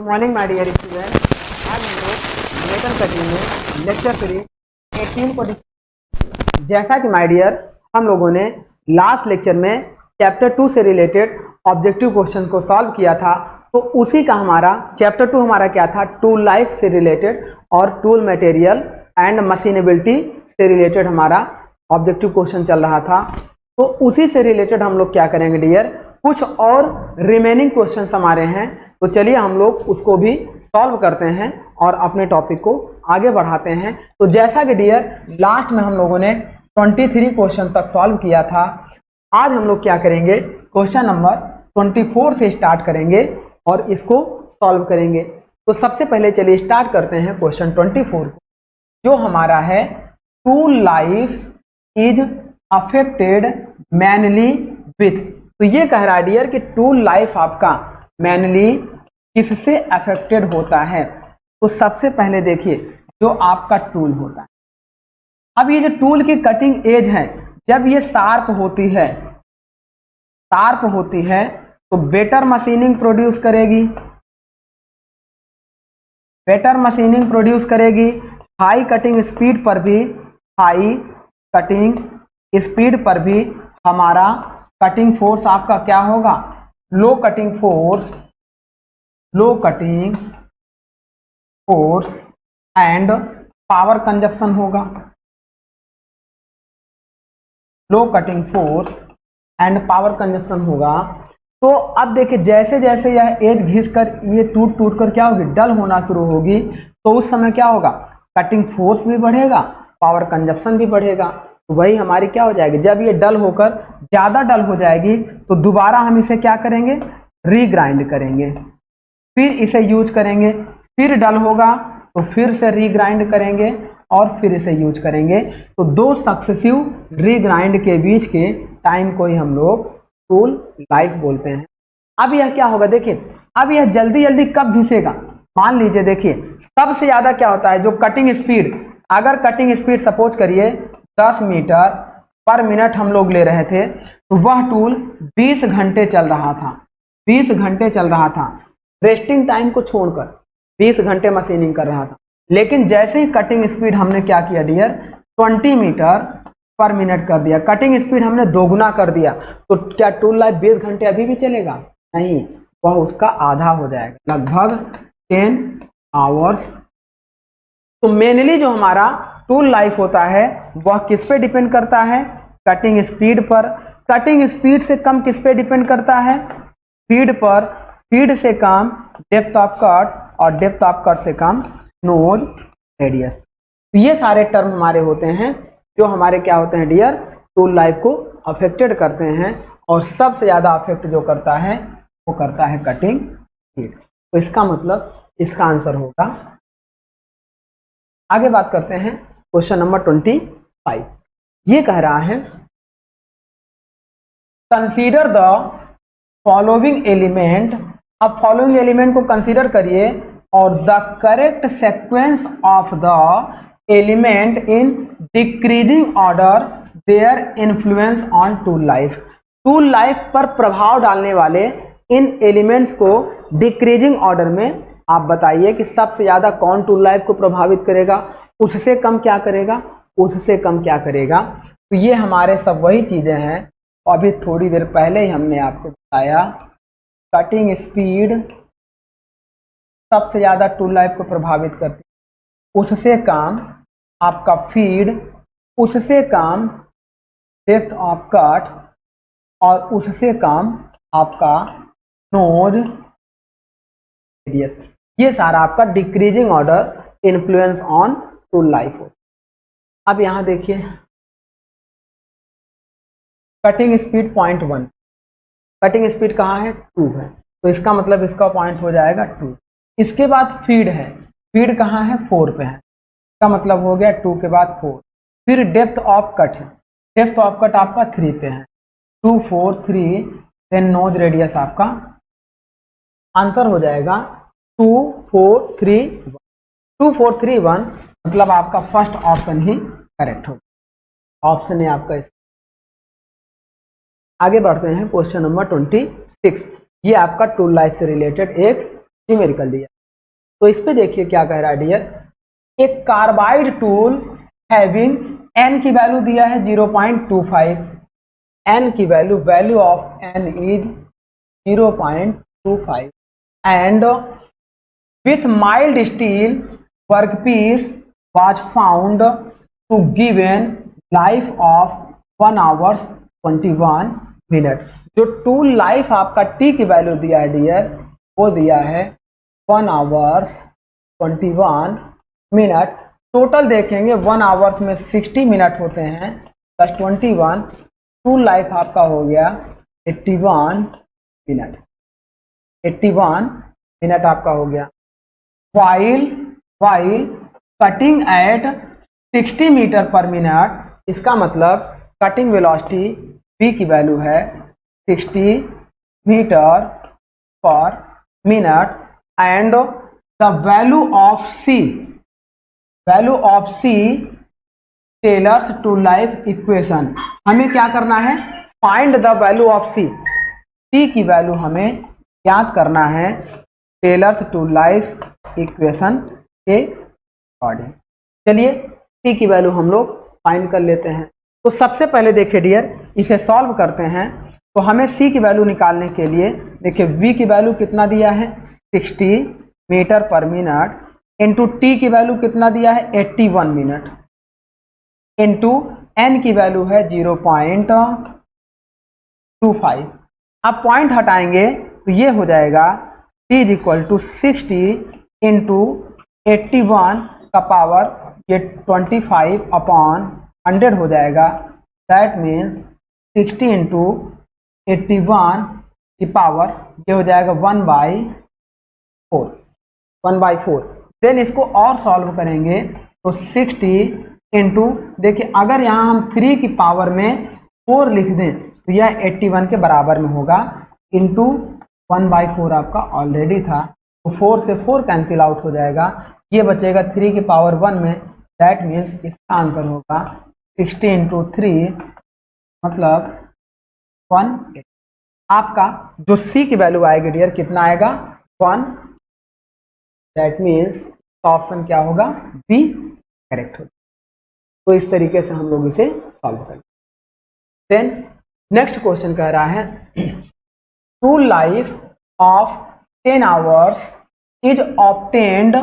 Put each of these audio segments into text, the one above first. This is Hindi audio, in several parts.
Morning my dear student. आज हम लोग मेटल कटिंग में लेक्चर सीरीज 18 को जैसा कि माय डियर हम लोगों ने लास्ट लेक्चर में चैप्टर 2 से रिलेटेड ऑब्जेक्टिव क्वेश्चन को सॉल्व किया था, तो उसी का हमारा चैप्टर 2 हमारा क्या था, टूल लाइफ से रिलेटेड और टूल मटेरियल एंड मशीनेबिलिटी से रिलेटेड हमारा ऑब्जेक्टिव क्वेश्चन चल रहा था। तो उसी से रिलेटेड हम लोग क्या करेंगे डियर, कुछ और रिमेनिंग क्वेश्चंस हमारे हैं, तो चलिए हम लोग उसको भी सॉल्व करते हैं और अपने टॉपिक को आगे बढ़ाते हैं। तो जैसा कि डियर लास्ट में हम लोगों ने 23 क्वेश्चन तक सॉल्व किया था, आज हम लोग क्या करेंगे, क्वेश्चन नंबर 24 से स्टार्ट करेंगे और इसको सॉल्व करेंगे। तो सबसे पहले चलिए स्टार्ट करते हैं क्वेश्चन 24 को, जो हमारा है tool life is affected mainly with. तो ये कह रहा है डियर कि टूल लाइफ आपका मैनली किससे अफेक्टेड होता है। तो सबसे पहले देखिए जो आपका टूल होता है, अब ये जो टूल की कटिंग एज है, जब ये शार्प होती है तो बेटर मशीनिंग प्रोड्यूस करेगी, हाई कटिंग स्पीड पर भी हमारा कटिंग फोर्स आपका क्या होगा, low cutting force and power consumption होगा, low cutting force and power consumption होगा। तो अब देखिए जैसे जैसे यह एज घिसकर ये टूट कर क्या होगी, डल होना शुरू होगी, तो उस समय क्या होगा, कटिंग फोर्स भी बढ़ेगा, पावर कंजप्शन भी बढ़ेगा। तो वही हमारी क्या हो जाएगी, जब ये डल होकर ज़्यादा डल हो जाएगी तो दोबारा हम इसे क्या करेंगे, रीग्राइंड करेंगे, फिर इसे यूज करेंगे, फिर डल होगा तो फिर से रीग्राइंड करेंगे और फिर इसे यूज करेंगे। तो दो सक्सेसिव रीग्राइंड के बीच के टाइम को ही हम लोग टूल लाइफ बोलते हैं। अब यह क्या होगा, देखिए अब यह जल्दी जल्दी कब घिसेगा, मान लीजिए देखिए सबसे ज़्यादा क्या होता है, जो कटिंग स्पीड, अगर कटिंग स्पीड सपोज करिए 10 मीटर पर मिनट हम लोग ले रहे थे, तो वह टूल 20 घंटे चल रहा था, रेस्टिंग टाइम को छोड़कर 20 घंटे मशीनिंग कर रहा था। लेकिन जैसे ही कटिंग स्पीड हमने क्या किया डियर, 20 मीटर पर मिनट कर दिया, कटिंग स्पीड हमने दोगुना कर दिया, तो क्या टूल लाइफ 20 घंटे अभी भी चलेगा? नहीं, वह उसका आधा हो जाएगा, लगभग 10 आवर्स। तो मेनली जो हमारा टूल लाइफ होता है वह किस पे डिपेंड करता है, कटिंग स्पीड पर। कटिंग स्पीड से कम किस पे डिपेंड करता है, स्पीड पर। स्पीड से कम डेप्थ ऑफ कट और डेप्थ ऑफ कट से कम नोज रेडियस। तो ये सारे टर्म हमारे होते हैं जो हमारे क्या होते हैं डियर, टूल लाइफ को अफेक्टेड करते हैं, और सबसे ज़्यादा अफेक्ट जो करता है वो करता है कटिंग स्पीड। तो इसका मतलब इसका आंसर होगा। आगे बात करते हैं क्वेश्चन नंबर 25। ये कह रहा है कंसीडर द फॉलोइंग एलिमेंट। अब फॉलोइंग एलिमेंट को कंसीडर करिए और the correct sequence of the element in decreasing order their influence on tool life. Tool life पर प्रभाव डालने वाले इन एलिमेंट्स को डिक्रीजिंग ऑर्डर में आप बताइए कि सबसे ज्यादा कौन टूल लाइफ को प्रभावित करेगा, उससे कम क्या करेगा। तो ये हमारे सब वही चीजें हैं, अभी थोड़ी देर पहले ही हमने आपको बताया। कटिंग स्पीड सबसे ज्यादा टूल लाइफ को प्रभावित करती है, उससे कम आपका फीड, उससे कम डेप्थ ऑफ कट और उससे कम आपका नोज रेडियस। ये सारा आपका decreasing order influence on tool life हो। अब यहां देखिए कटिंग स्पीड 0.1, कटिंग स्पीड कहाँ है, 2 है, तो इसका मतलब इसका पॉइंट हो जाएगा 2। इसके बाद फीड है, फीड कहाँ है, 4 पे है, इसका मतलब हो गया 2 के बाद 4। फिर डेप्थ ऑफ कट है, डेप्थ ऑफ कट आपका 3 पे है, 2 4 3, देन नोज रेडियस आपका आंसर हो जाएगा 2 4 3 1। 2 4 3 1 मतलब आपका फर्स्ट ऑप्शन ही करेक्ट होगा, ऑप्शन है आपका। आगे बढ़ते हैं क्वेश्चन नंबर 26। ये आपका टूल लाइफ से रिलेटेड एक न्यूमेरिकल दिया। तो इस पे देखिए क्या कह रहा है डियर, एक कार्बाइड टूल हैविंग एन की वैल्यू दिया है 0.25, एन की value of n is 0.25 and with mild steel workpiece was found to give an life of 1 hours 21 minute. जो टूल लाइफ आपका टी की वैल्यू दिया है डियर, वो दिया है 1 आवर्स 21 मिनट। टोटल देखेंगे 1 आवर्स में 60 मिनट होते हैं प्लस 21, टूल लाइफ आपका हो गया 81 मिनट, 81 मिनट आपका हो गया। while cutting at 60 metre per minute, इसका मतलब कटिंग वेलोसिटी v की वैल्यू है 60 metre per minute and the value of c Taylor's tool life equation. हमें क्या करना है, find the value of c की वैल्यू हमें याद करना है टेलर्स टू लाइफ इक्वेशन के अकॉर्डिंग। चलिए c की वैल्यू हम लोग फाइंड कर लेते हैं। तो सबसे पहले देखिए डियर, इसे सॉल्व करते हैं। तो हमें c की वैल्यू निकालने के लिए देखिए v की वैल्यू कितना दिया है 60 metre per minute, into t की वैल्यू कितना दिया है 81 मिनट, इंटू n की वैल्यू है 0.25। अब पॉइंट हटाएंगे तो ये हो जाएगा c is equal to 60 into 81 का पावर ये 25 अपॉन 100 हो जाएगा। दैट मीन्स 60 इंटू 81 की पावर ये हो जाएगा 1/4। देन इसको और सॉल्व करेंगे तो 60 इंटू, देखिए अगर यहाँ हम 3 की पावर में 4 लिख दें तो यह 81 के बराबर में होगा, इंटू 1/4 आपका ऑलरेडी था, तो 4 से 4 कैंसिल आउट हो जाएगा, ये बचेगा 3 की पावर 1 में। दैट मीन्स इसका आंसर होगा 60 इंटू 3 मतलब 1। आपका जो c की वैल्यू आएगी डियर कितना आएगा 1। दैट मीन्स ऑप्शन क्या होगा बी करेक्ट होगा। तो इस तरीके से हम लोग इसे सॉल्व करें। देन नेक्स्ट क्वेश्चन कह रहा है tool life of 10 hours is obtained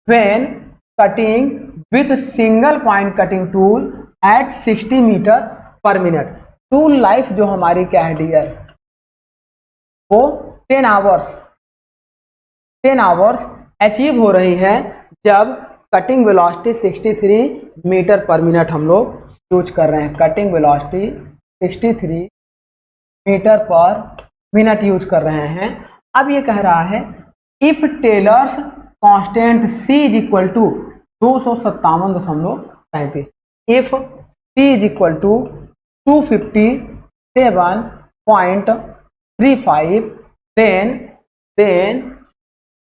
when cutting with single point cutting tool at 60 metre per minute. Tool life जो हमारी क्या है डियर, वो 10 आवर्स अचीव हो रही है जब cutting velocity 63 metre per minute हम लोग यूज कर रहे हैं। Cutting velocity 63 metre per minute use कर रहे हैं। अब ये कह रहा है if Taylor's constant c is equal to 257.35, if c is equal to 257.35, then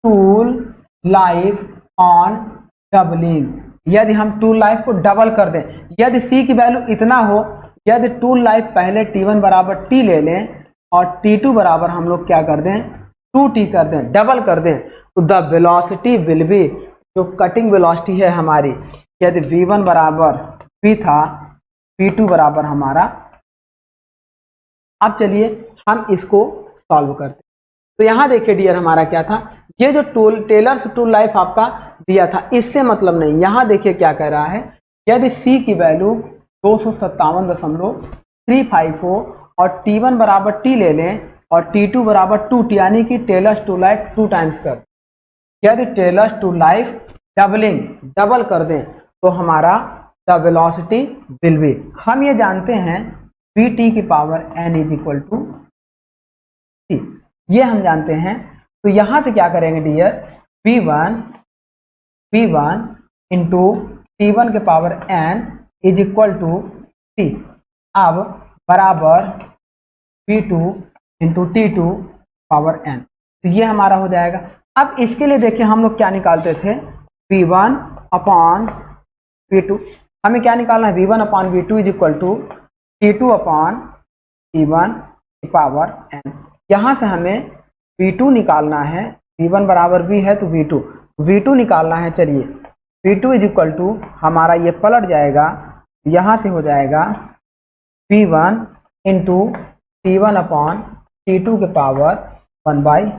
tool life on doubling, यदि हम टूल लाइफ को डबल कर दें, यदि c की वैल्यू इतना हो, यदि टूल लाइफ पहले t1 बराबर t ले लें और t2 बराबर हम लोग क्या कर दें 2t कर दें, डबल कर दें, तो द वेलोसिटी विल बी, जो कटिंग वेलोसिटी है हमारी, यदि v1 बराबर v था, v2 बराबर हमारा। अब चलिए हम इसको सॉल्व करते हैं। तो यहाँ देखिए डियर हमारा क्या था, ये जो टेलर्स टूल लाइफ आपका दिया था इससे मतलब नहीं। यहाँ देखिए क्या कह रहा है, यदि c की वैल्यू 257.35 हो और t1 बराबर t ले लें और t2 बराबर 2t, यानी कि टेलर्स टू लाइफ 2 टाइम्स कर, यदि टेलर्स टू लाइफ डबल कर दें तो हमारा द वेलोसिटी विल बी, हम ये जानते हैं vt की power n is equal to c, ये हम जानते हैं। तो यहाँ से क्या करेंगे डियर, v1 इंटू t1 के power n is equal to c, अब बराबर v2 into t2 power n, तो ये हमारा हो जाएगा। अब इसके लिए देखिए हम लोग क्या निकालते थे, v1 अपॉन v2, हमें क्या निकालना है, v1 upon v2 is equal to t2 upon t1 की पावर n। यहाँ से हमें v2 निकालना है, v1 बराबर v है तो v2, V2 निकालना है। चलिए V2 इज इक्वल टू हमारा ये पलट जाएगा, यहाँ से हो जाएगा V1 into T1 upon T2 के पावर 1/।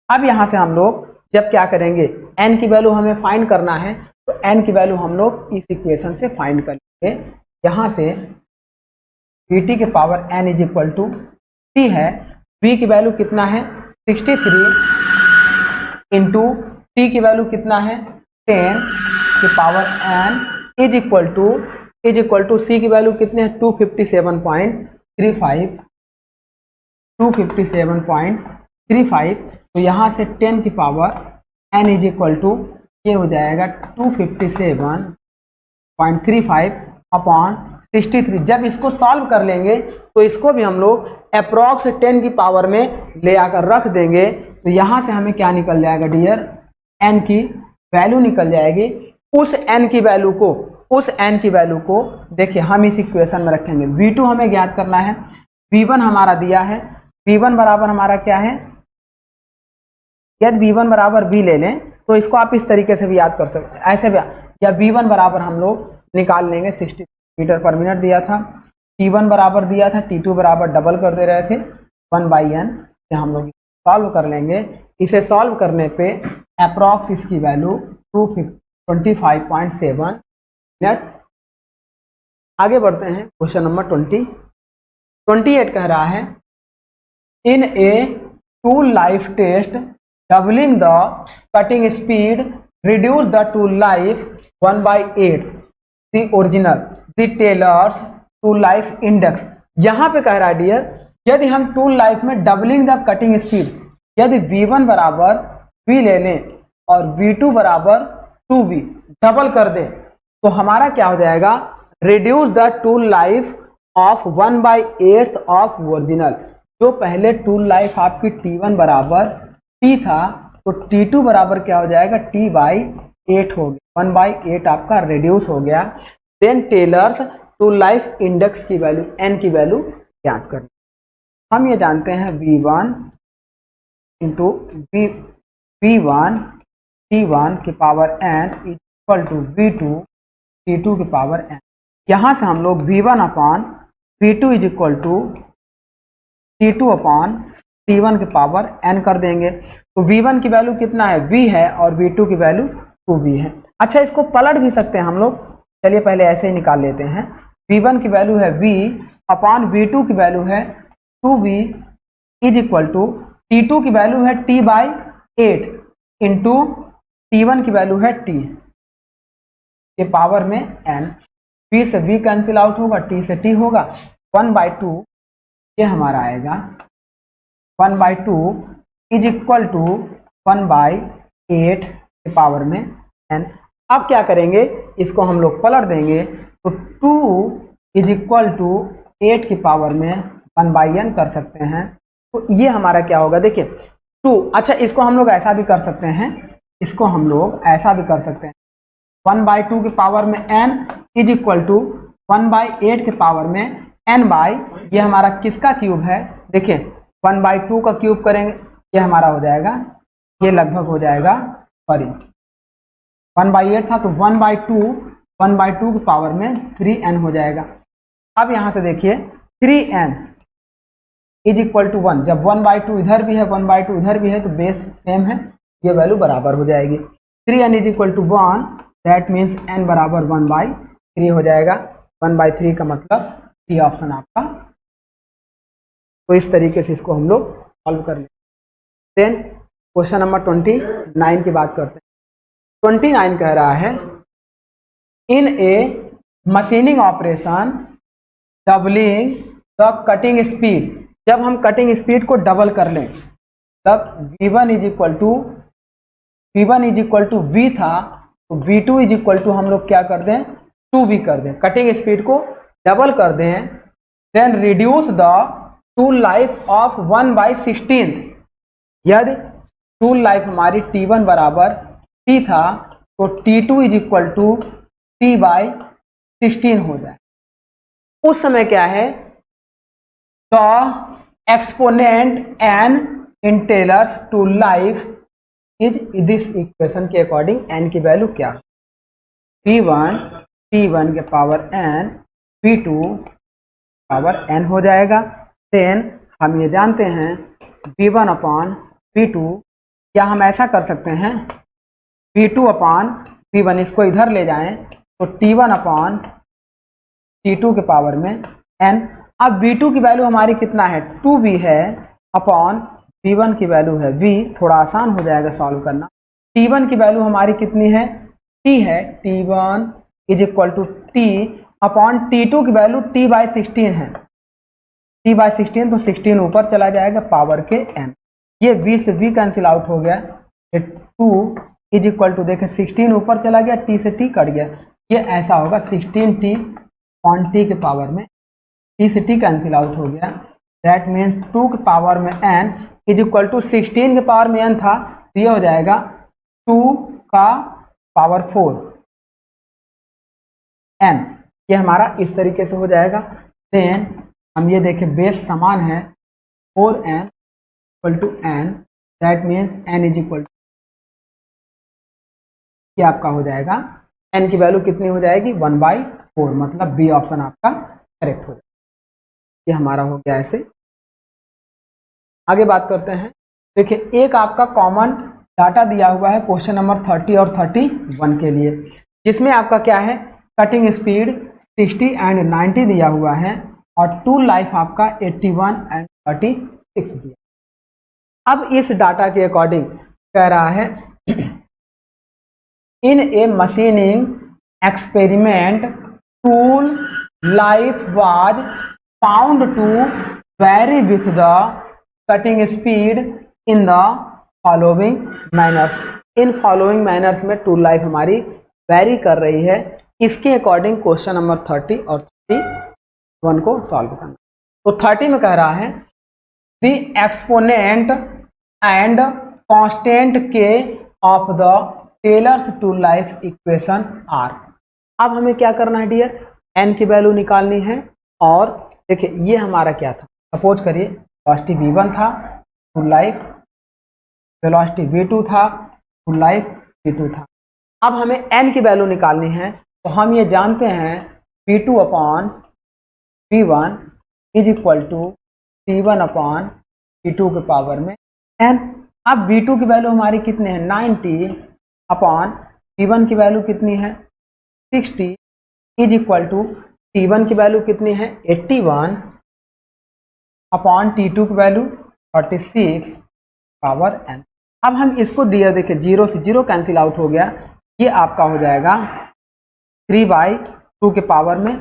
अब यहाँ से हम लोग जब क्या करेंगे, n की वैल्यू हमें फाइंड करना है, तो n की वैल्यू हम लोग इस इक्वेशन से फाइंड कर लेंगे। यहाँ से Vt के power n is equal to t है, v की वैल्यू कितना है 63 इंटू t की वैल्यू कितना है 10 के power n is equal to c की वैल्यू कितने हैं 257.35। तो यहाँ से 10 की power n is equal to ये हो जाएगा 257.35 अपॉन 63। जब इसको सॉल्व कर लेंगे तो इसको भी हम लोग अप्रॉक्स 10 की पावर में ले आकर रख देंगे। तो यहाँ से हमें क्या निकल जाएगा डियर, n की वैल्यू निकल जाएगी। उस n की वैल्यू को देखिए हम इस इक्वेशन में रखेंगे। V2 हमें ज्ञात करना है, V1 हमारा दिया है, V1 बराबर हमारा क्या है, यदि V1 बराबर V ले लें तो इसको आप इस तरीके से भी याद कर सकते हैं, ऐसे भी, या V1 बराबर हम लोग निकाल लेंगे 60 मीटर पर मिनट दिया था, T1 बराबर दिया था, T2 बराबर डबल कर दे रहे थे 1/n से हम लोग सॉल्व कर लेंगे। इसे सॉल्व करने पे अप्रॉक्स इसकी वैल्यू 25.7 मिनट। आगे बढ़ते हैं, क्वेश्चन नंबर 28 कह रहा है, in a tool life test doubling the cutting speed reduce the tool life 1/8 the original the Taylor's tool life index. यहाँ पे कह रहा है डियर, यदि हम टूल लाइफ में डबलिंग द कटिंग स्पीड, यदि V1 बराबर V ले लें और V2 बराबर 2V डबल कर दें तो हमारा क्या हो जाएगा, reduce the tool life of 1/8 of original. जो पहले टूल लाइफ आपकी T1 बराबर T था तो T2 बराबर क्या हो जाएगा T/8 हो गया, 1/8 आपका रिड्यूस हो गया। Then Taylor's tool life index की वैल्यू n की वैल्यू ज्ञात करनी। हम ये जानते हैं V1 इंटू V1 T1 के power n equal to V2 T2 के पावर n। यहाँ से हम लोग V1 upon V2 is equal to T2 upon T1 के पावर n कर देंगे। तो V1 की वैल्यू कितना है V है और V2 की वैल्यू 2V है। अच्छा, इसको पलट भी सकते हैं हम लोग, चलिए पहले ऐसे ही निकाल लेते हैं। V1 की वैल्यू है V अपॉन V2 की वैल्यू है 2V is equal to T2 की वैल्यू है T/8 इंटू T1 की वैल्यू है T के पावर में n। V से V कैंसिल आउट होगा, T से T होगा, 1/2 ये हमारा आएगा 1/2 इज इक्वल टू 1/8 के पावर में n। अब क्या करेंगे, इसको हम लोग पलट देंगे तो 2 इज इक्वल टू 8 की पावर में 1/n कर सकते हैं। तो ये हमारा क्या होगा, देखिए 2। अच्छा, इसको हम लोग ऐसा भी कर सकते हैं, 1/2 की पावर में n इज इक्वल टू 1/8 के पावर में n बाई, ये हमारा किसका क्यूब है, देखिए 1/2 का क्यूब करेंगे ये हमारा हो जाएगा, ये लगभग हो जाएगा, सॉरी 1/8 था तो 1/2 की पावर में 3n हो जाएगा। अब यहाँ से देखिए 3n इज इक्वल टू 1, जब 1/2 इधर भी है 1/2 इधर भी है तो बेस सेम है, ये वैल्यू बराबर हो जाएगी। 3n is equal to 1, that means n बराबर 1/3 हो जाएगा। 1/3 का मतलब डी ऑप्शन आपका। तो इस तरीके से इसको हम लोग सॉल्व कर लें। देन क्वेश्चन नंबर 29 की बात करते हैं। 29 कह रहा है, in a machining operation doubling the cutting speed, जब हम कटिंग स्पीड को डबल कर लें तब V1 is equal to V था तो V2 इज इक्वल टू हम लोग क्या कर दें 2V कर दें, कटिंग स्पीड को डबल कर दें। Then reduce the tool life of 1/16, यदि टूल लाइफ हमारी T1 बराबर T था तो T2 is equal to T/16 हो जाए। उस समय क्या है, the exponent n in Taylor's tool life is this equation के अकॉर्डिंग n की वैल्यू क्या है? P1 T1 के power n, P2 power n हो जाएगा। देन हम ये जानते हैं V1 अपॉन P2, क्या हम ऐसा कर सकते हैं P2 अपॉन P1, इसको इधर ले जाएं तो T1 अपॉन T2 के पावर में n। अब V2 की वैल्यू हमारी कितना है 2V है, अपॉन V1 की वैल्यू है V, थोड़ा आसान हो जाएगा सॉल्व करना। T1 की वैल्यू हमारी कितनी है T है, T1 is equal to T upon T2 की वैल्यू T/16 है, T/16 तो 16 ऊपर चला जाएगा पावर के n, ये V से V कैंसिल आउट हो गया। 2 इज इक्वल टू देखें 16 ऊपर चला गया, T से T कट गया, ये ऐसा होगा 16T अपॉन T के पावर में, T से T कैंसिल आउट हो गया। दैट मीन्स 2 के पावर में n इज इक्वल टू 16 के पावर में n था, तो ये हो जाएगा 2 का पावर 4 n, ये हमारा इस तरीके से हो जाएगा। देन हम ये देखें बेस समान है 4n equal to n, that means n is equal to, ये आपका हो जाएगा n की वैल्यू कितनी हो जाएगी 1/4, मतलब बी ऑप्शन आपका करेक्ट हो जाएगा। ये हमारा हो गया ऐसे। आगे बात करते हैं। देखिए एक आपका कॉमन डाटा दिया हुआ है क्वेश्चन नंबर 30 और 31 के लिए, जिसमें आपका क्या है कटिंग स्पीड 60 एंड 90 दिया हुआ है और टूल लाइफ आपका 81 एंड 36 दिया। अब इस डाटा के अकॉर्डिंग कह रहा है in a machining experiment tool life was found to vary with the cutting speed in the following manners. In following manners में टूल लाइफ हमारी वैरी कर रही है। इसके अकॉर्डिंग क्वेश्चन नंबर 30 और 31 को सॉल्व करना। तो 30 में कह रहा है the exponent and constant K of the Taylor's tool life equation are. अब हमें क्या करना है डियर, n की वैल्यू निकालनी है। और देखिए ये हमारा क्या था, सपोज करिए वेलोसिटी v1 था, टूल लाइफ वेलोसिटी v2 था, टूल लाइफ v2 था। अब हमें n की वैल्यू निकालनी है, तो हम ये जानते हैं p2 upon v1 is equal to c1 upon p2 के पावर में n। अब v2 की वैल्यू हमारी कितनी है 90 अपॉन p1 की वैल्यू कितनी है 60 इज इक्वल टू t1 की वैल्यू कितनी है 81 अपॉन t2 की वैल्यू 36 पावर n। अब हम इसको दिया देखिए 0 से 0 कैंसिल आउट हो गया, ये आपका हो जाएगा 3/2 के पावर में।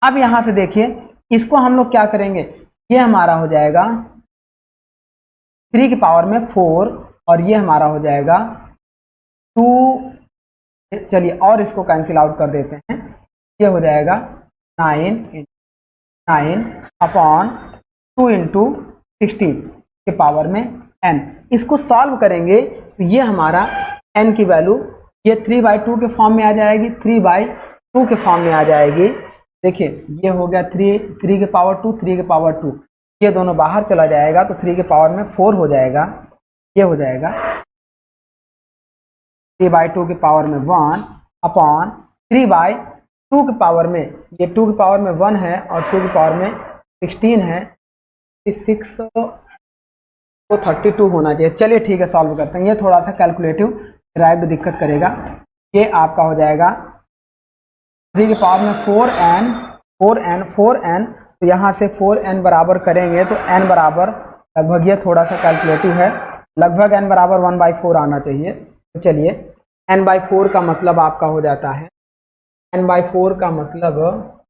अब यहाँ से देखिए इसको हम लोग क्या करेंगे, ये हमारा हो जाएगा 3 की पावर में 4 और ये हमारा हो जाएगा 2। चलिए और इसको कैंसिल आउट कर देते हैं, ये हो जाएगा 9 अपॉन 2 इंटू 16 के पावर में n। इसको सॉल्व करेंगे तो ये हमारा n की वैल्यू ये 3/2 के फॉर्म में आ जाएगी, 3/2 के फॉर्म में आ जाएगी। देखिए ये हो गया 3 के पावर 2, 3 के पावर 2, ये दोनों बाहर चला जाएगा तो 3 के पावर में 4 हो जाएगा। ये हो जाएगा 3/2 के पावर में 1 अपॉन 3/2 के पावर में, ये 2 के पावर में 1 है और 2 के पावर में 16 है, 6 तो 32 होना चाहिए। चलिए ठीक है सॉल्व करते हैं, ये थोड़ा सा कैलकुलेटिव ड्राइव दिक्कत करेगा। ये आपका हो जाएगा 3 के पावर में 4n, तो यहाँ से 4n बराबर करेंगे तो n बराबर लगभग, ये थोड़ा सा कैलकुलेटिव है, लगभग n बराबर 1/4 आना चाहिए। तो चलिए n/4 का मतलब आपका हो जाता है, n/4 का मतलब,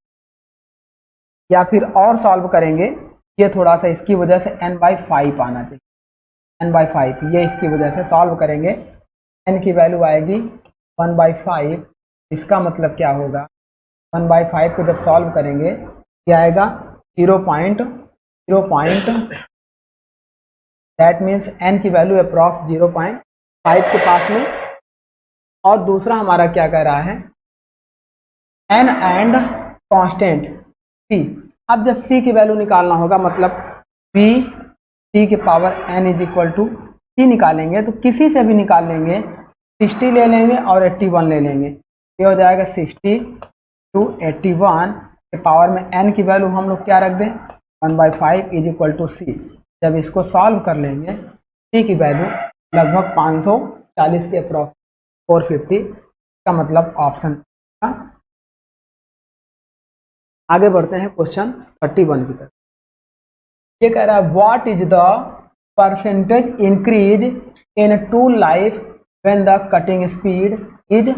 या फिर और सॉल्व करेंगे, ये थोड़ा सा इसकी वजह से n/5 आना चाहिए, n/5, ये इसकी वजह से सॉल्व करेंगे n की वैल्यू आएगी 1/5। इसका मतलब क्या होगा 1/5 को जब सॉल्व करेंगे क्या आएगा 0.0, दैट मीन्स n की वैल्यू अप्रॉक्स 0.5 के पास में। और दूसरा हमारा क्या कह रहा है n एंड कांस्टेंट c। अब जब c की वैल्यू निकालना होगा मतलब p t के power n is equal to C निकालेंगे तो किसी से भी निकाल लेंगे, 60 ले लेंगे और 81 ले लेंगे, ये हो जाएगा 60 to 81 के पावर में n की वैल्यू हम लोग क्या रख दें 1/5 इज इक्वल टू सी। जब इसको सॉल्व कर लेंगे सी की वैल्यू लगभग 540 के अप्रॉक्स 450 का मतलब ऑप्शन का। आगे बढ़ते हैं क्वेश्चन 31 की तरफ। ये कह रहा है what is the percentage increase in tool life when the cutting speed is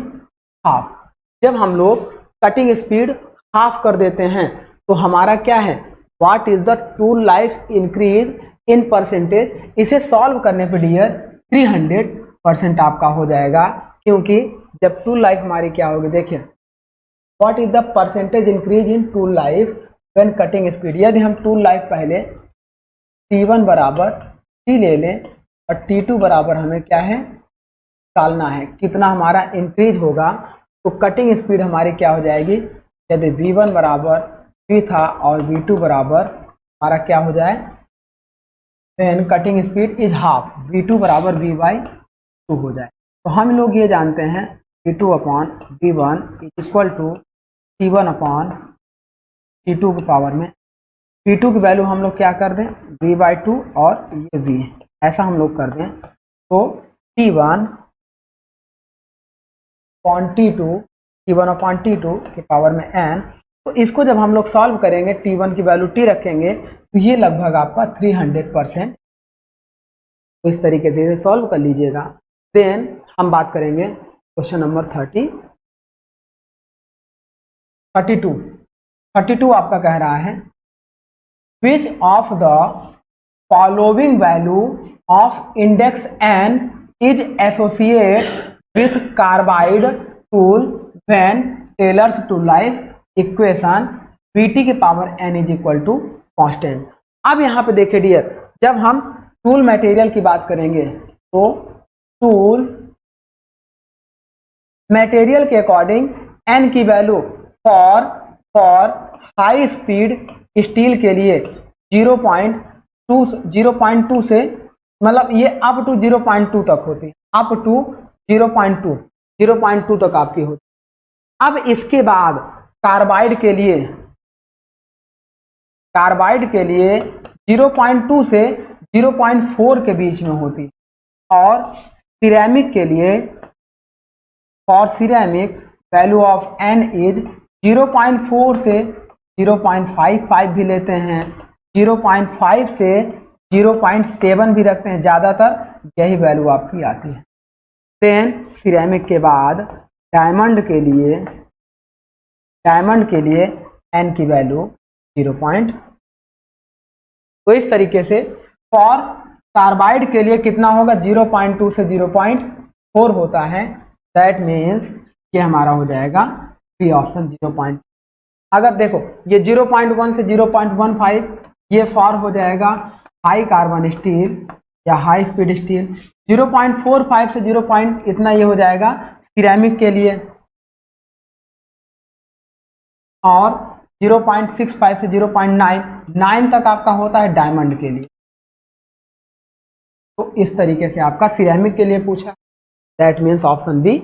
half. जब हम लोग कटिंग स्पीड हाफ कर देते हैं तो हमारा क्या है what is the tool life increase in percentage. इसे सॉल्व करने पे डियर 300% आपका हो जाएगा, क्योंकि जब टूल लाइफ हमारी क्या होगी देखिए what is the percentage increase in tool life when cutting speed. यदि हम टूल लाइफ पहले T1 बराबर T ले लें और T2 बराबर हमें क्या है निकालना है कितना हमारा इंक्रीज होगा, तो कटिंग स्पीड हमारी क्या हो जाएगी। यदि V1 बराबर V था और V2 बराबर हमारा क्या हो जाए then cutting speed is half, V2 बराबर V/2 हो जाए। तो हम लोग ये जानते हैं V2 upon V1 is equal to T1 upon T2 के पावर में P2 की वैल्यू हम लोग क्या कर दें V/2 और ये V, ऐसा हम लोग कर दें तो T1 अपॉन T2 के पावर में n। तो इसको जब हम लोग सॉल्व करेंगे T1 की वैल्यू T रखेंगे तो ये लगभग आपका 300%। तो इस तरीके से इसे सॉल्व कर लीजिएगा। देन हम बात करेंगे क्वेश्चन नंबर 32 आपका कह रहा है which of the following value of index n is associate with carbide tool when Taylor's tool life equation Vt के power n is equal to constant. अब यहाँ पे देखिए डियर जब हम टूल मटेरियल की बात करेंगे तो टूल मटेरियल के अकॉर्डिंग n की value for high speed steel के लिए 0.2 से मतलब ये अप टू 0.2 तक होती है, अप टू 0.2 तक आपकी होती है। अब इसके बाद कार्बाइड के लिए 0.2 से 0.4 के बीच में होती है और सिरेमिक के लिए for ceramic value of n is 0.4 से 0.55 भी लेते हैं, 0.5 से 0.7 भी रखते हैं, ज़्यादातर यही वैल्यू आपकी आती है। देन सिरेमिक के बाद डायमंड के लिए n की वैल्यू 0. तो इस तरीके से फॉर कार्बाइड के लिए कितना होगा 0.2 से 0.4 होता है। दैट मीन्स ये हमारा हो जाएगा बी ऑप्शन 0. अगर देखो ये 0.1 से 0.15 ये फॉर हो जाएगा हाई कार्बन स्टील या हाई स्पीड स्टील, 0.45 से 0. इतना ये हो जाएगा सिरेमिक के लिए और 0.65 से 0.9 तक आपका होता है डायमंड के लिए। तो इस तरीके से आपका सिरेमिक के लिए पूछा, दैट मीन्स ऑप्शन बी।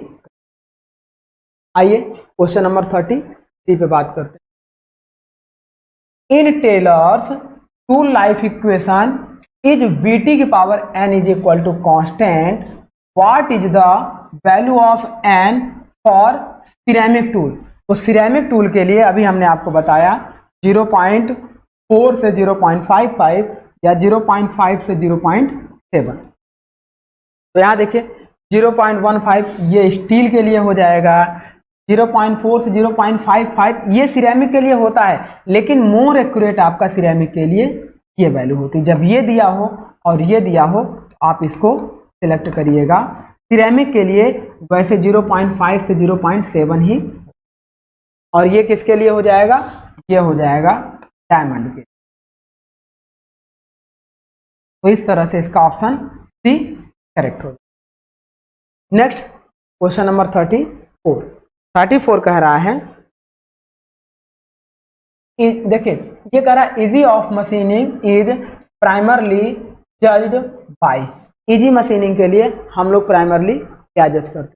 आइए क्वेश्चन नंबर 33 पे बात करते हैं। In Taylor's tool life equation is Vt की power n is equal to constant, what is the value of n for ceramic tool. तो सिरेमिक टूल के लिए अभी हमने आपको बताया 0.4 से 0.55 या 0.5 से 0.7। तो यहाँ देखिए 0.15 ये स्टील के लिए हो जाएगा, 0.4 से 0.55 ये सिरेमिक के लिए होता है, लेकिन मोर एक्यूरेट आपका सिरेमिक के लिए ये वैल्यू होती है। जब ये दिया हो और ये दिया हो आप इसको सिलेक्ट करिएगा। सिरेमिक के लिए वैसे 0.5 से 0.7 ही, और ये किसके लिए हो जाएगा, ये हो जाएगा डायमंड के। तो इस तरह से इसका ऑप्शन सी करेक्ट होगा। नेक्स्ट क्वेश्चन नंबर 34 कह रहा है, देखिए ये कह रहा है easy of machining is primarily judged bye. Easy machining के लिए हम लोग प्राइमरली क्या जज करते हैं,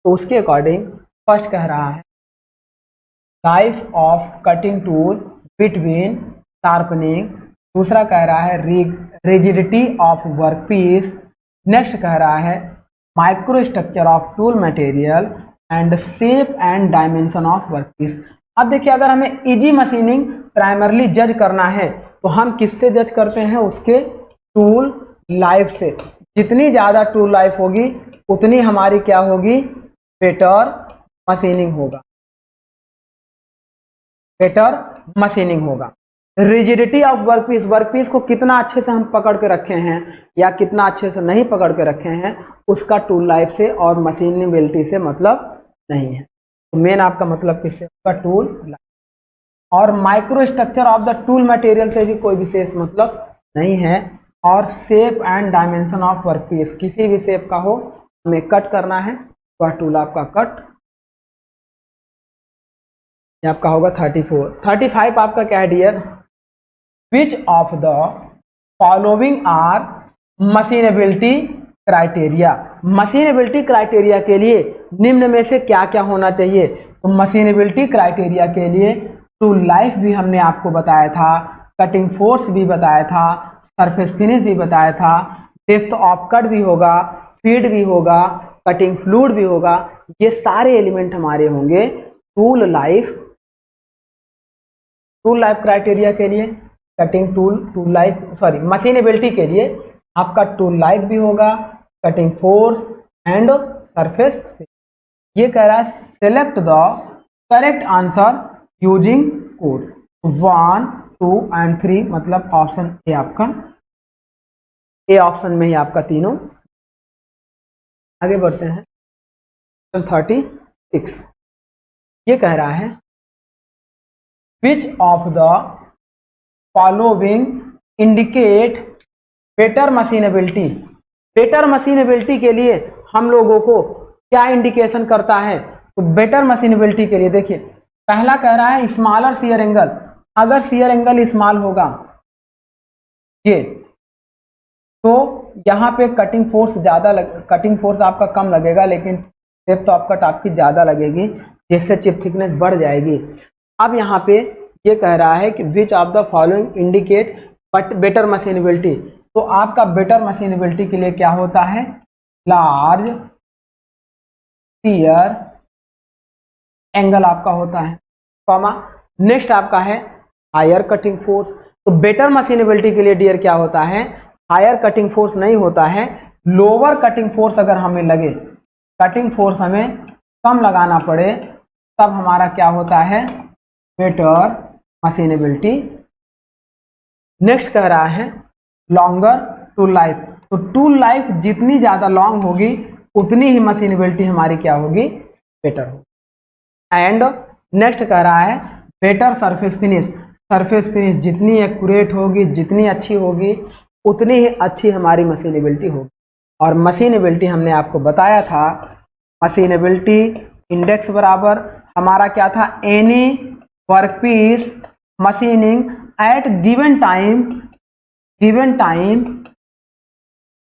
तो उसके अकॉर्डिंग फर्स्ट कह रहा है life of cutting tool between sharpening, दूसरा कह रहा है rigidity of work piece, next कह रहा है micro structure of tool material and shape and dimension of work piece. अब देखिए अगर हमें इजी मशीनिंग प्राइमरली जज करना है तो हम किससे जज करते हैं, उसके टूल लाइफ से। जितनी ज़्यादा टूल लाइफ होगी उतनी हमारी क्या होगी, बेटर मशीनिंग होगा, बेटर मशीनिंग होगा। रिजिडिटी ऑफ वर्कपीस, वर्कपीस को कितना अच्छे से हम पकड़ के रखे हैं या कितना अच्छे से नहीं पकड़ के रखे हैं उसका टूल लाइफ से और मशीनेबिलिटी से मतलब नहीं है। तो मेन आपका मतलब किससे होगा, टूल लाइफ। और micro structure of the tool material से भी कोई विशेष मतलब नहीं है। और shape and dimension of workpiece, किसी भी शेप का हो हमें कट करना है वह टूल आपका कट, ये आपका होगा 34। 35 आपका क्या है dear, which of the following are machinability criteria. Machinability criteria के लिए निम्न में से क्या क्या होना चाहिए, तो मशीनेबिलिटी क्राइटेरिया के लिए टूल लाइफ भी हमने आपको बताया था, कटिंग फोर्स भी बताया था, सरफेस फिनिश भी बताया था, डेप्थ ऑफ कट भी होगा, फीड भी होगा, कटिंग फ्लूइड भी होगा। ये सारे एलिमेंट हमारे होंगे टूल लाइफ क्राइटेरिया के लिए। Cutting tool life sorry machinability के लिए आपका टूल लाइफ भी होगा, कटिंग फोर्स एंड सरफेस। ये कह रहा है select the correct answer using code 1, 2 and 3, मतलब ऑप्शन ए आपका, ए ऑप्शन में ही आपका तीनों। आगे बढ़ते हैं 36। ये कह रहा है which of the following indicate better machinability. Better machinability के लिए हम लोगों को क्या इंडिकेशन करता है, तो बेटर मशीनेबिलिटी के लिए देखिए पहला कह रहा है स्मॉलर शियर एंगल। अगर शियर एंगल स्मॉल होगा ये, तो यहाँ पे कटिंग फोर्स ज़्यादा कटिंग फोर्स आपका कम लगेगा, लेकिन डेप्थ ऑफ कट आपकी ज़्यादा लगेगी, जिससे चिप थिकनेस बढ़ जाएगी। अब यहाँ पे ये कह रहा है कि विच of the following indicate better machinability, तो आपका बेटर मशीनेबिलिटी के लिए क्या होता है, लार्ज शियर एंगल आपका होता है, कॉमा नेक्स्ट आपका है हायर कटिंग फोर्स। तो बेटर मशीनेबिलिटी के लिए डियर क्या होता है, हायर कटिंग फोर्स नहीं होता है, लोअर कटिंग फोर्स अगर हमें लगे, कटिंग फोर्स हमें कम लगाना पड़े, तब हमारा क्या होता है, बेटर मशीनेबिलिटी। नेक्स्ट कह रहा है लॉन्गर टूल लाइफ। तो टूल लाइफ जितनी ज़्यादा लॉन्ग होगी उतनी ही मशीनेबिलिटी हमारी क्या होगी, बेटर होगी। एंड नेक्स्ट कह रहा है better surface finish. Surface finish जितनी एक्यूरेट होगी, जितनी अच्छी होगी, उतनी ही अच्छी हमारी मशीनेबिलिटी होगी। और मशीनेबिलिटी हमने आपको बताया था, मशीनेबिलिटी इंडेक्स बराबर हमारा क्या था, any workpiece machining at given time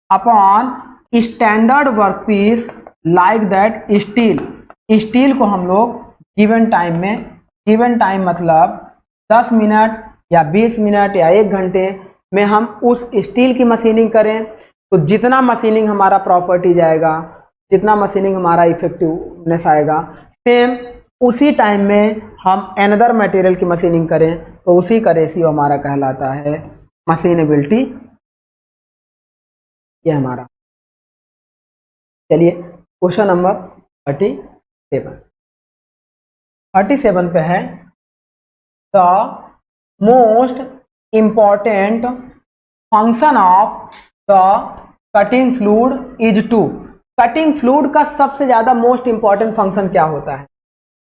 upon standard workpiece like that steel. Steel को हम लोग गिवन टाइम में, गिवन टाइम मतलब 10 मिनट या 20 मिनट या 1 घंटे में हम उस स्टील की मशीनिंग करें, तो जितना मशीनिंग हमारा प्रॉपर्टी जाएगा, जितना मशीनिंग हमारा इफेक्टिवनेस आएगा, सेम उसी टाइम में हम अनदर मटेरियल की मशीनिंग करें तो उसी का रेशियो हमारा कहलाता है मशीनेबिलिटी। ये हमारा, चलिए क्वेश्चन नंबर 37 पे है the most important function of the cutting fluid is to. Cutting fluid का सबसे ज्यादा मोस्ट इंपॉर्टेंट फंक्शन क्या होता है।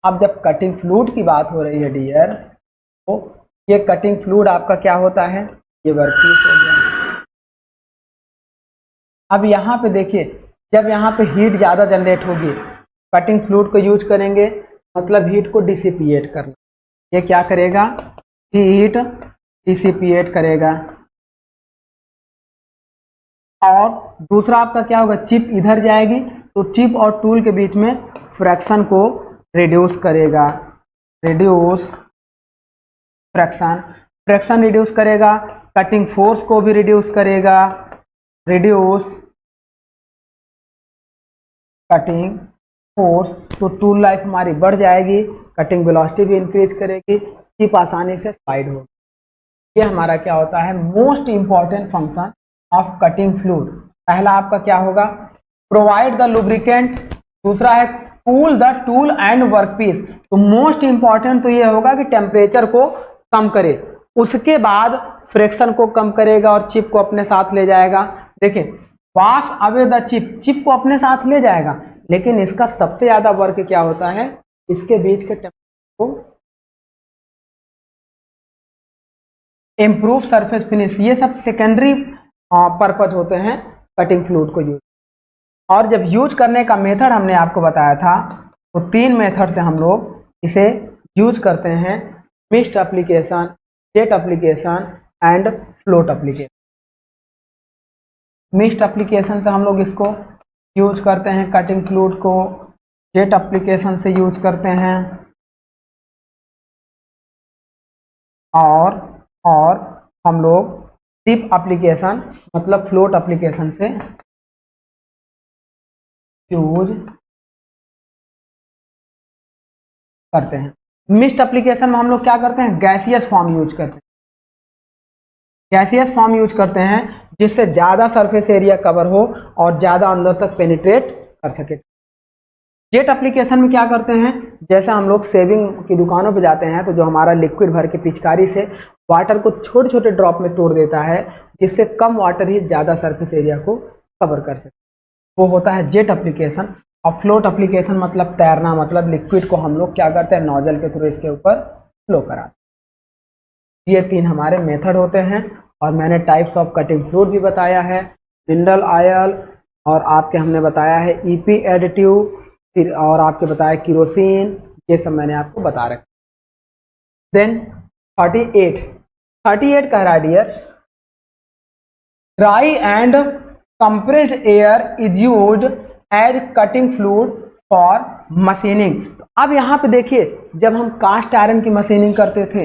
अब जब कटिंग फ्लूइड की बात हो रही है डियर, तो ये कटिंग फ्लूइड आपका क्या होता है, ये वर्कपीस हो गया। अब यहाँ पे देखिए, जब यहाँ पे हीट ज़्यादा जनरेट होगी, कटिंग फ्लूइड को यूज करेंगे, मतलब हीट को डिसिपिएट करना। ये क्या करेगा, हीट डिसिपिएट करेगा। और दूसरा आपका क्या होगा, चिप इधर जाएगी तो चिप और टूल के बीच में फ्रैक्शन को रिड्यूस करेगा, रिड्यूस फ्रैक्शन, फ्रैक्शन रिड्यूस करेगा, कटिंग फोर्स को भी रिड्यूस करेगा, रिड्यूस कटिंग फोर्स, तो टूल लाइफ हमारी बढ़ जाएगी, कटिंग वेलोसिटी भी इंक्रीज करेगी, चिप आसानी से स्लाइड होगी। ये हमारा क्या होता है, most important function of cutting fluid. पहला आपका क्या होगा, प्रोवाइड द लुब्रिकेंट, दूसरा है cool the tool and workpiece. तो मोस्ट इंपॉर्टेंट तो ये होगा कि टेम्परेचर को कम करे, उसके बाद फ्रिक्शन को कम करेगा और चिप को अपने साथ ले जाएगा। देखिए pass away the chip, chip को अपने साथ ले जाएगा, लेकिन इसका सबसे ज्यादा वर्क क्या होता है, इसके बीच के टेम्परेचर को इम्प्रूव सरफेस फिनिश, ये सब सेकेंडरी पर्पज होते हैं कटिंग फ्लूइड को यूज। और जब यूज करने का मेथड हमने आपको बताया था, तो 3 मेथड से हम लोग इसे यूज करते हैं, mixed application, jet application and float application. Mixed application से हम लोग इसको यूज करते हैं कटिंग फ्लूइड को, जेट एप्लीकेशन से यूज करते हैं, और हम लोग टिप एप्लीकेशन मतलब फ्लोट एप्लीकेशन से यूज करते हैं। मिक्स्ड एप्लीकेशन में हम लोग क्या करते हैं, गैसियस फॉर्म यूज करते हैं, गैसियस फॉर्म यूज करते हैं जिससे ज़्यादा सरफेस एरिया कवर हो और ज़्यादा अंदर तक पेनिट्रेट कर सके। जेट एप्लीकेशन में क्या करते हैं, जैसे हम लोग सेविंग की दुकानों पे जाते हैं तो जो हमारा लिक्विड भर के पिचकारी से वाटर को छोटे छोटे ड्रॉप में तोड़ देता है, जिससे कम वाटर ही ज़्यादा सरफेस एरिया को कवर कर सके, वो होता है जेट एप्लीकेशन। और फ्लोट एप्लीकेशन मतलब तैरना, मतलब लिक्विड को हम लोग क्या करते हैं, नोजल के थ्रू इसके ऊपर फ्लो कराते हैं। ये 3 हमारे मेथड होते हैं। और मैंने टाइप्स ऑफ कटिंग फ्लूइड भी बताया है, मिनरल ऑयल, और आपके हमने बताया है ईपी एडिटिव, फिर और आपके बताया केरोसिन, ये सब मैंने आपको बता रखा। देन 38 कह रहा है, dear dry and compressed air is used as cutting fluid for machining. तो अब यहाँ पे देखिए, जब हम कास्ट आयरन की मशीनिंग करते थे,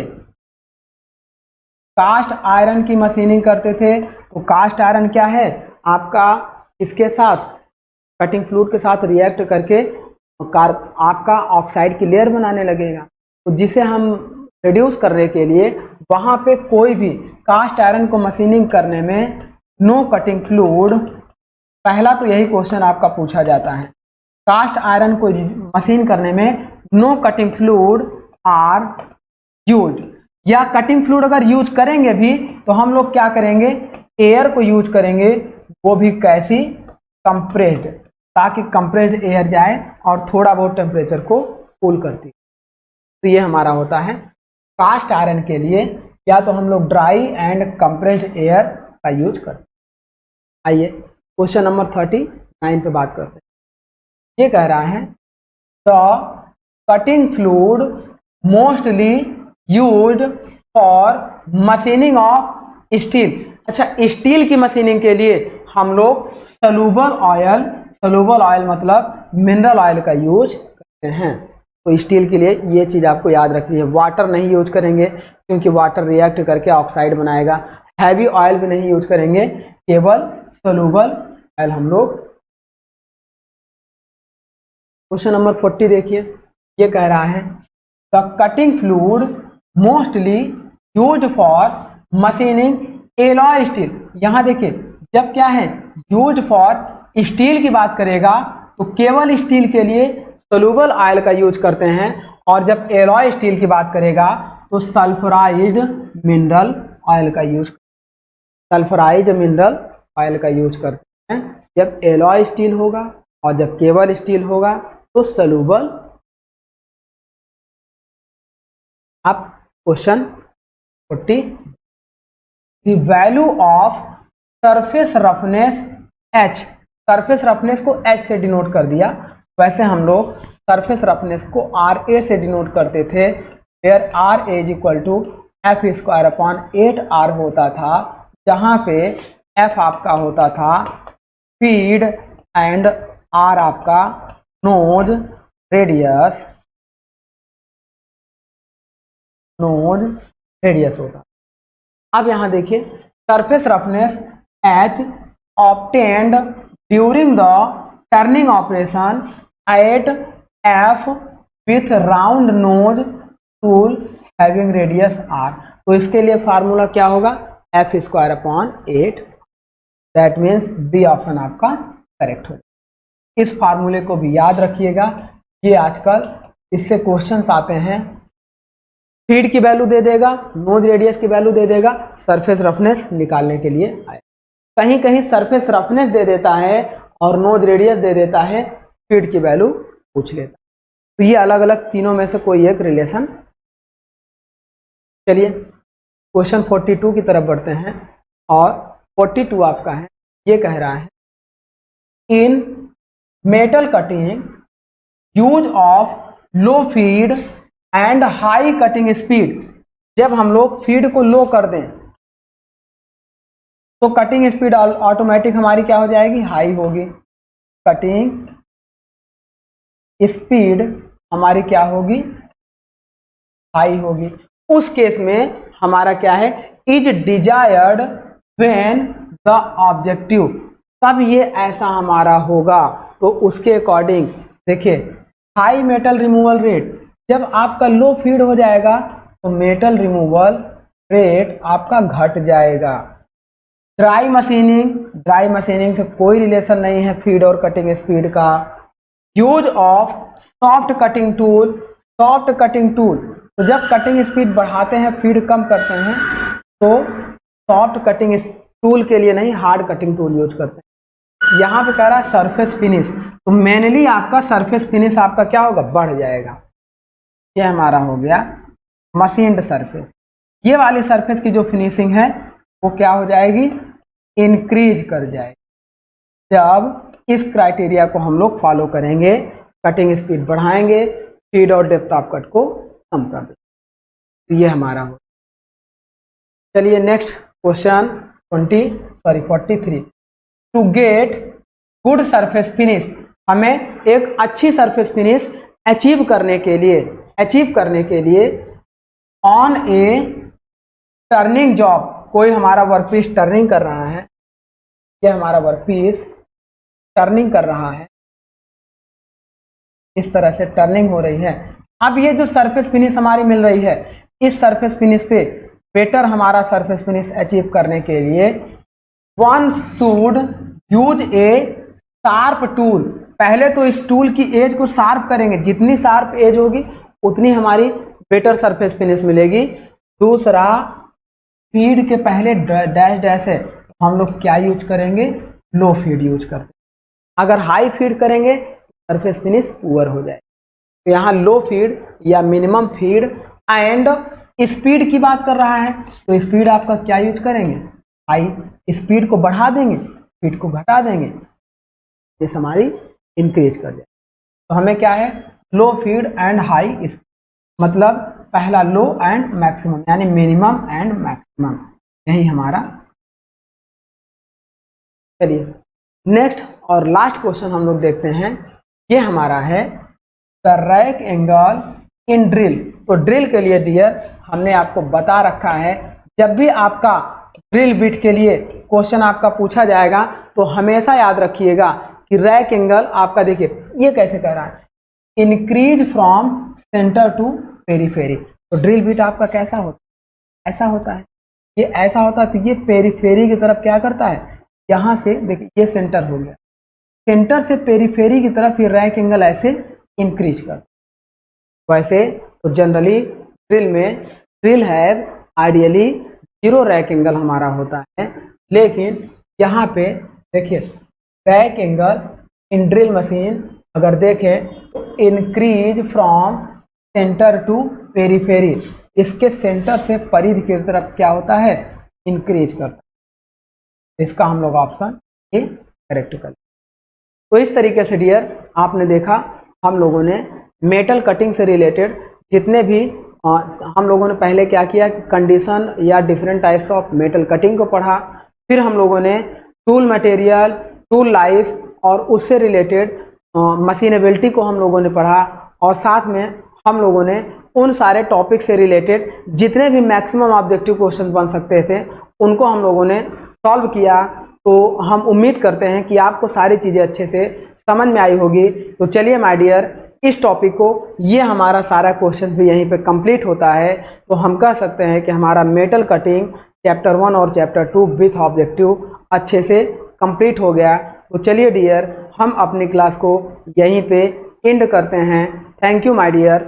कास्ट आयरन की मशीनिंग करते थे, तो कास्ट आयरन क्या है आपका, इसके साथ कटिंग फ्लूइड के साथ रिएक्ट करके आपका ऑक्साइड की लेयर बनाने लगेगा। तो जिसे हम रिड्यूस करने के लिए वहाँ पे कोई भी कास्ट आयरन को मशीनिंग करने में नो कटिंग फ्लूइड, पहला तो यही क्वेश्चन आपका पूछा जाता है, कास्ट आयरन को मशीन करने में no cutting fluid are used, या कटिंग फ्लूइड अगर यूज करेंगे भी तो हम लोग क्या करेंगे, एयर को यूज करेंगे, वो भी कैसी, कंप्रेस्ड, ताकि कंप्रेस्ड एयर जाए और थोड़ा बहुत टेम्परेचर को कूल करती। तो ये हमारा होता है कास्ट आयरन के लिए, या तो हम लोग ड्राई एंड कंप्रेस्ड एयर का यूज करते हैं। आइए क्वेश्चन नंबर 39 पे बात करते हैं। ये कह रहा है the cutting fluid mostly used for machining of steel. अच्छा, स्टील की मशीनिंग के लिए हम लोग सलूबल ऑयल मतलब मिनरल ऑयल का यूज करते हैं। तो स्टील के लिए ये चीज़ आपको याद रखनी है, वाटर नहीं यूज करेंगे क्योंकि वाटर रिएक्ट करके ऑक्साइड बनाएगा। हैवी ऑयल भी नहीं यूज करेंगे, केवल सलूबल ऑयल हम लोग। क्वेश्चन नंबर 40 देखिए, ये कह रहा है the cutting fluid mostly used for machining alloy steel. यहाँ देखिए, जब क्या है यूज्ड फॉर स्टील की बात करेगा तो केवल स्टील के लिए सोलूबल ऑयल का यूज करते हैं, और जब एलॉय स्टील की बात करेगा तो सल्फराइज्ड मिनरल ऑयल का यूज, सल्फराइज्ड मिनरल ऑयल का यूज करते हैं जब एलॉय स्टील होगा, और जब केवल स्टील होगा तो सोलूबल। अब question 40, the value of surface roughness H, surface roughness को H से डिनोट कर दिया। वैसे हम लोग सरफेस रफनेस को RA से डिनोट करते थे, where RA is equal to F² upon 8R होता था, जहाँ पे F आपका होता था फीड एंड R आपका नोज रेडियस, होता। अब यहां देखिए surface roughness H obtained during the turning operation at F with round knows tool having radius R। तो इसके लिए फार्मूला क्या होगा, F²/8। That means B option आपका करेक्ट होगा। इस फार्मूले को भी याद रखिएगा, ये आजकल इससे क्वेश्चंस आते हैं। फीड की वैल्यू दे देगा, नोज रेडियस की वैल्यू दे देगा, सरफेस रफनेस निकालने के लिए आए। कहीं कहीं सरफेस रफनेस दे देता है और नोज रेडियस दे देता है, फीड की वैल्यू पूछ लेता है। तो ये अलग अलग तीनों में से कोई एक रिलेशन। चलिए क्वेश्चन 42 की तरफ बढ़ते हैं और 42 आपका है, ये कह रहा है इन metal cutting use of low feed and high cutting speed. जब हम लोग फीड को लो कर दें तो कटिंग स्पीड ऑटोमेटिक हमारी क्या हो जाएगी, हाई होगी। कटिंग स्पीड हमारी क्या होगी, हाई होगी। उस केस में हमारा क्या है, is desired when the objective. तब ये ऐसा हमारा होगा, तो उसके अकॉर्डिंग देखिए हाई मेटल रिमूवल रेट, जब आपका लो फीड हो जाएगा तो मेटल रिमूवल रेट आपका घट जाएगा। ड्राई मशीनिंग से कोई रिलेशन नहीं है फीड और कटिंग स्पीड का। Use of soft cutting tool, तो जब कटिंग स्पीड बढ़ाते हैं फीड कम करते हैं तो सॉफ्ट कटिंग टूल के लिए नहीं, हार्ड कटिंग टूल यूज करते हैं। यहाँ पे कह रहा है सरफेस फिनिश, तो मेनली आपका सरफेस फिनिश आपका क्या होगा, बढ़ जाएगा। ये हमारा हो गया मशीन्ड सरफेस। ये वाली सरफेस की जो फिनिशिंग है वो क्या हो जाएगी, इंक्रीज कर जाएगी। जब इस क्राइटेरिया को हम लोग फॉलो करेंगे, कटिंग स्पीड बढ़ाएंगे, फीड और डेप्थ ऑफ कट को कम कर देंगे, तो ये हमारा हो। चलिए next question 43। To get good surface finish, हमें एक अच्छी सरफेस फिनिश अचीव करने के लिए ऑन ए टर्निंग जॉब, कोई हमारा वर्कपीस टर्निंग कर रहा है, ये हमारा वर्कपीस टर्निंग कर रहा है, इस तरह से टर्निंग हो रही है। अब ये जो सरफेस फिनिश हमारी मिल रही है, इस सरफेस फिनिश पे बेटर हमारा सरफेस फिनिश अचीव करने के लिए one should use A sharp tool. पहले तो इस टूल की एज को शार्प करेंगे, जितनी शार्प एज होगी उतनी हमारी बेटर सरफेस फिनिश मिलेगी। दूसरा, फीड के पहले डैश है, हम लोग क्या यूज करेंगे, लो फीड यूज करते हैं। अगर हाई फीड करेंगे सरफेस फिनिश पुअर हो जाए। तो यहाँ लो फीड या मिनिमम फीड एंड स्पीड की बात कर रहा है, तो स्पीड आपका क्या यूज करेंगे, हाई। स्पीड को बढ़ा देंगे, फीड को घटा देंगे, ये हमारी इंक्रीज कर जाए। तो हमें क्या है, लो फीड एंड हाई स्पीड, मतलब पहला लो एंड मैक्सिमम, यानी मिनिमम एंड मैक्सिमम, यही हमारा। चलिए नेक्स्ट और लास्ट क्वेश्चन हम लोग देखते हैं। ये हमारा है the rack angle in drill. तो ड्रिल के लिए डियर हमने आपको बता रखा है, जब भी आपका ड्रिल बिट के लिए क्वेश्चन आपका पूछा जाएगा तो हमेशा याद रखिएगा कि रैक एंगल आपका, देखिए ये कैसे कह रहा है, increase from centre to periphery. तो ड्रिल बिट आपका कैसा होता है, ऐसा होता है, ये ऐसा होता है। तो ये पेरीफेरी की तरफ क्या करता है, यहाँ से देखिए ये सेंटर हो गया, सेंटर से पेरीफेरी की तरफ ये रैक एंगल ऐसे इंक्रीज करता है। वैसे तो generally drill have ideally 0 rake angle हमारा होता है, लेकिन यहाँ पे देखिए rake angle in drill machine अगर देखें तो increase from centre to periphery, इसके सेंटर से परिधि की तरफ क्या होता है, इंक्रीज करता है। इसका हम लोग ऑप्शन ए करेक्ट कर। तो इस तरीके से डियर आपने देखा, हम लोगों ने मेटल कटिंग से रिलेटेड जितने भी हम लोगों ने पहले क्या किया, कंडीशन या different types of metal cutting को पढ़ा, फिर हम लोगों ने टूल मटेरियल, टूल लाइफ और उससे रिलेटेड मशीनेबिलिटी को हम लोगों ने पढ़ा, और साथ में हम लोगों ने उन सारे टॉपिक से रिलेटेड जितने भी मैक्सिमम ऑब्जेक्टिव क्वेश्चन बन सकते थे उनको हम लोगों ने सॉल्व किया। तो हम उम्मीद करते हैं कि आपको सारी चीज़ें अच्छे से समझ में आई होगी। तो चलिए माय डियर, इस टॉपिक को, ये हमारा सारा क्वेश्चन भी यहीं पे कंप्लीट होता है। तो हम कह सकते हैं कि हमारा मेटल कटिंग चैप्टर 1 और चैप्टर 2 विथ ऑब्जेक्टिव अच्छे से कंप्लीट हो गया। तो चलिए डियर, हम अपनी क्लास को यहीं पे एंड करते हैं। Thank you my dear.